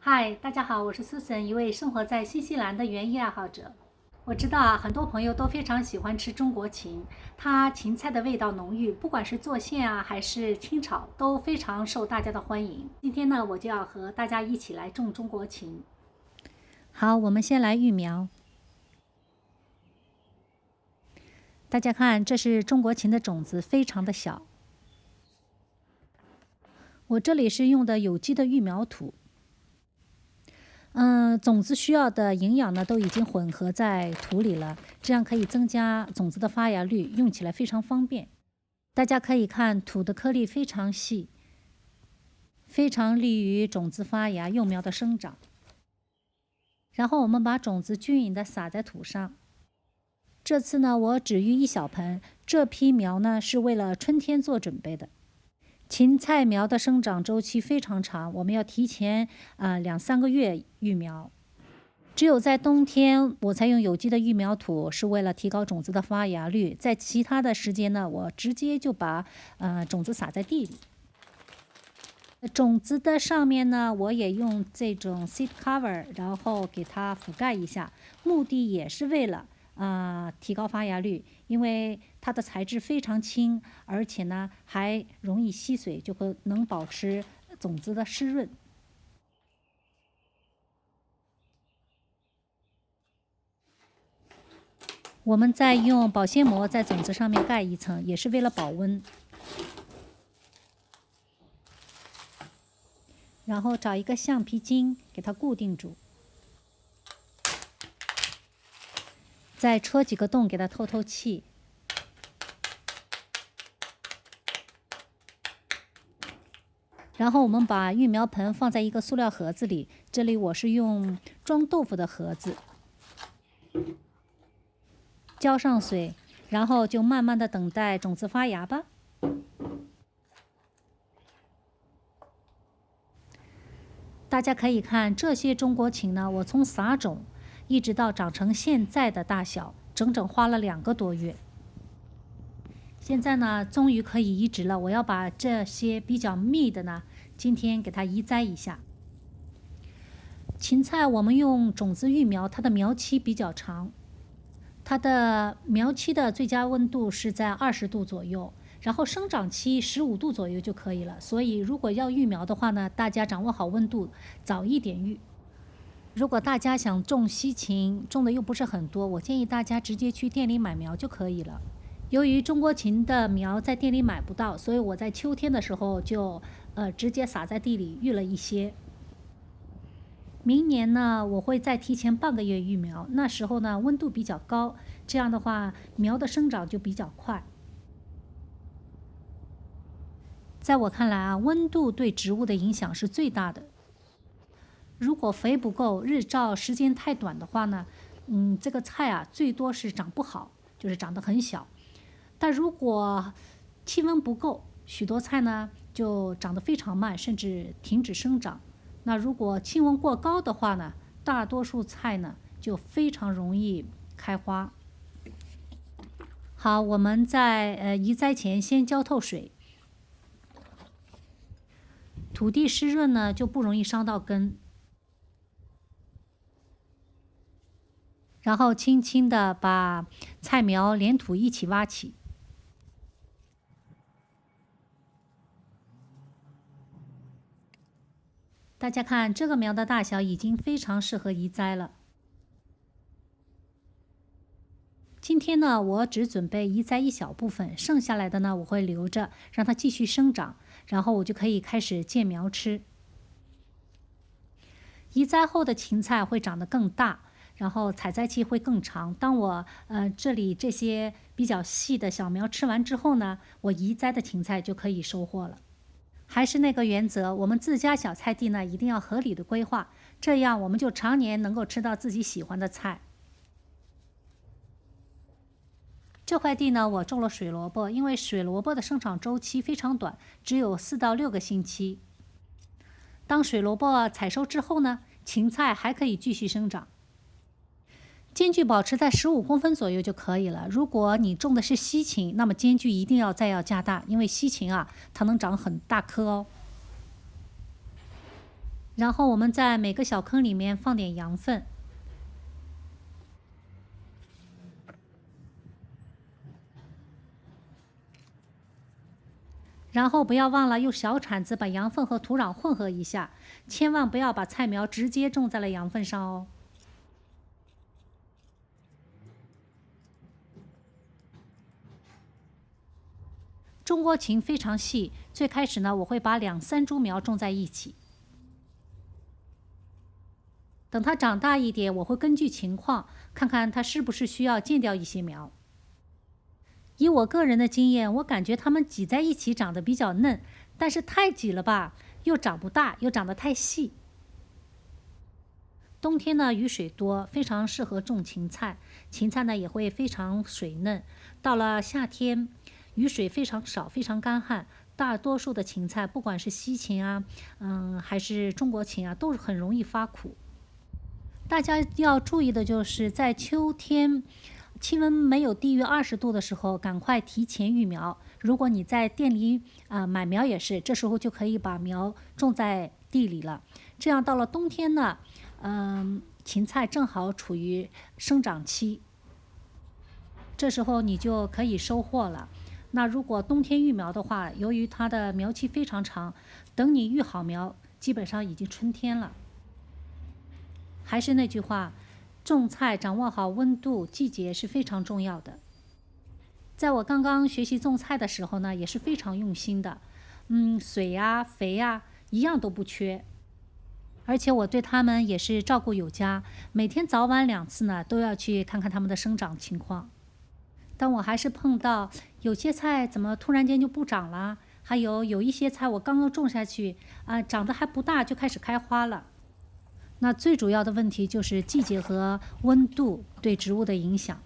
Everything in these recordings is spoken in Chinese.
嗨，大家好，我是 Susan，一位生活在新西兰的园艺爱好者。我知道啊，很多朋友都非常喜欢吃中国芹，它芹菜的味道浓郁，不管是做馅啊还是清炒，都非常受大家的欢迎。今天呢，我就要和大家一起来种中国芹。好，我们先来育苗。大家看，这是中国芹的种子，非常的小。我这里是用的有机的育苗土。种子需要的营养呢都已经混合在土里了，这样可以增加种子的发芽率，用起来非常方便。大家可以看土的颗粒非常细，非常利于种子发芽、幼苗的生长。然后我们把种子均匀地撒在土上。这次呢，我只育一小盆，这批苗呢是为了春天做准备的。芹菜苗的生长周期非常长，我们要提前2-3个月育苗。只有在冬天，我才用有机的育苗土，是为了提高种子的发芽率。在其他的时间呢，我直接就把种子撒在地里。种子的上面呢，我也用这种 seed cover， 然后给它覆盖一下，目的也是为了提高发芽率，因为它的材质非常轻，而且呢还容易吸水，就能保持种子的湿润。我们再用保鲜膜在种子上面盖一层，也是为了保温。然后找一个橡皮筋给它固定住，再戳几个洞给它透透气。然后我们把育苗盆放在一个塑料盒子里，这里我是用装豆腐的盒子，浇上水，然后就慢慢的等待种子发芽吧。大家可以看这些中国芹呢，我从撒种一直到长成现在的大小，整整花了2个多月。现在呢，终于可以移植了。我要把这些比较密的呢，今天给它移栽一下。芹菜我们用种子育苗，它的苗期比较长，它的苗期的最佳温度是在20度左右。然后生长期15度左右就可以了，所以如果要育苗的话呢，大家掌握好温度，早一点育。如果大家想种西芹，种的又不是很多，我建议大家直接去店里买苗就可以了。由于中国芹的苗在店里买不到，所以我在秋天的时候就直接撒在地里育了一些。明年呢，我会再提前半个月育苗，那时候呢温度比较高，这样的话苗的生长就比较快。在我看来啊，温度对植物的影响是最大的。如果肥不够，日照时间太短的话呢，这个菜啊最多是长不好，就是长得很小。但如果气温不够，许多菜呢就长得非常慢，甚至停止生长。那如果气温过高的话呢，大多数菜呢就非常容易开花。好，我们在移栽前先浇透水。土地湿润呢，就不容易伤到根。然后轻轻地把菜苗连土一起挖起。大家看，这个苗的大小已经非常适合移栽了。今天呢，我只准备移栽一小部分，剩下来的呢，我会留着，让它继续生长，然后我就可以开始见苗吃。移栽后的芹菜会长得更大，然后采摘期会更长。当我这里这些比较细的小苗吃完之后呢，我移栽的芹菜就可以收获了。还是那个原则，我们自家小菜地呢，一定要合理的规划，这样我们就常年能够吃到自己喜欢的菜。这块地呢，我种了水萝卜，因为水萝卜的生长周期非常短，只有4到6个星期。当水萝卜采收之后呢，芹菜还可以继续生长。间距保持在15公分左右就可以了。如果你种的是西芹，那么间距一定要加大，因为西芹啊，它能长很大棵哦。然后我们在每个小坑里面放点羊粪，然后不要忘了用小铲子把羊粪和土壤混合一下，千万不要把菜苗直接种在了羊粪上哦。中国芹非常细，最开始呢，我会把2、3株苗种在一起。等它长大一点，我会根据情况看看它是不是需要间掉一些苗。以我个人的经验，我感觉它们挤在一起长得比较嫩，但是太挤了吧，又长不大，又长得太细。冬天呢，雨水多，非常适合种芹菜，芹菜呢也会非常水嫩。到了夏天，雨水非常少，非常干旱，大多数的芹菜，不管是西芹啊，还是中国芹啊，都是很容易发苦。大家要注意的就是在秋天气温没有低于20度的时候，赶快提前育苗。如果你在店里买苗也是，这时候就可以把苗种在地里了。这样到了冬天呢，芹菜正好处于生长期，这时候你就可以收获了。那如果冬天育苗的话，由于它的苗期非常长，等你育好苗，基本上已经春天了。还是那句话，种菜掌握好温度、季节是非常重要的。在我刚刚学习种菜的时候呢，也是非常用心的，水呀、肥呀，一样都不缺。而且我对它们也是照顾有加，每天早晚2次呢，都要去看看它们的生长情况。但我还是碰到有些菜怎么突然间就不长了，还有一些菜我刚刚种下去长得还不大就开始开花了。那最主要的问题就是季节和温度对植物的影响。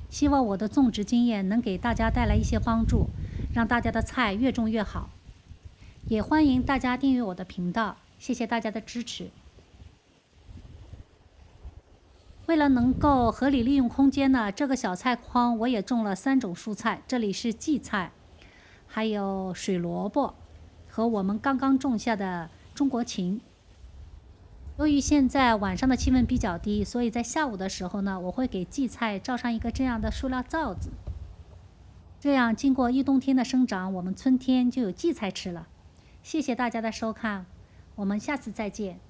希望我的种植经验能给大家带来一些帮助，让大家的菜越种越好。也欢迎大家订阅我的频道，谢谢大家的支持。为了能够合理利用空间呢，这个小菜筐我也种了3种蔬菜，这里是荠菜，还有水萝卜和我们刚刚种下的中国芹。由于现在晚上的气温比较低，所以在下午的时候呢，我会给荠菜罩上一个这样的塑料罩子，这样经过一冬天的生长，我们春天就有荠菜吃了。谢谢大家的收看，我们下次再见。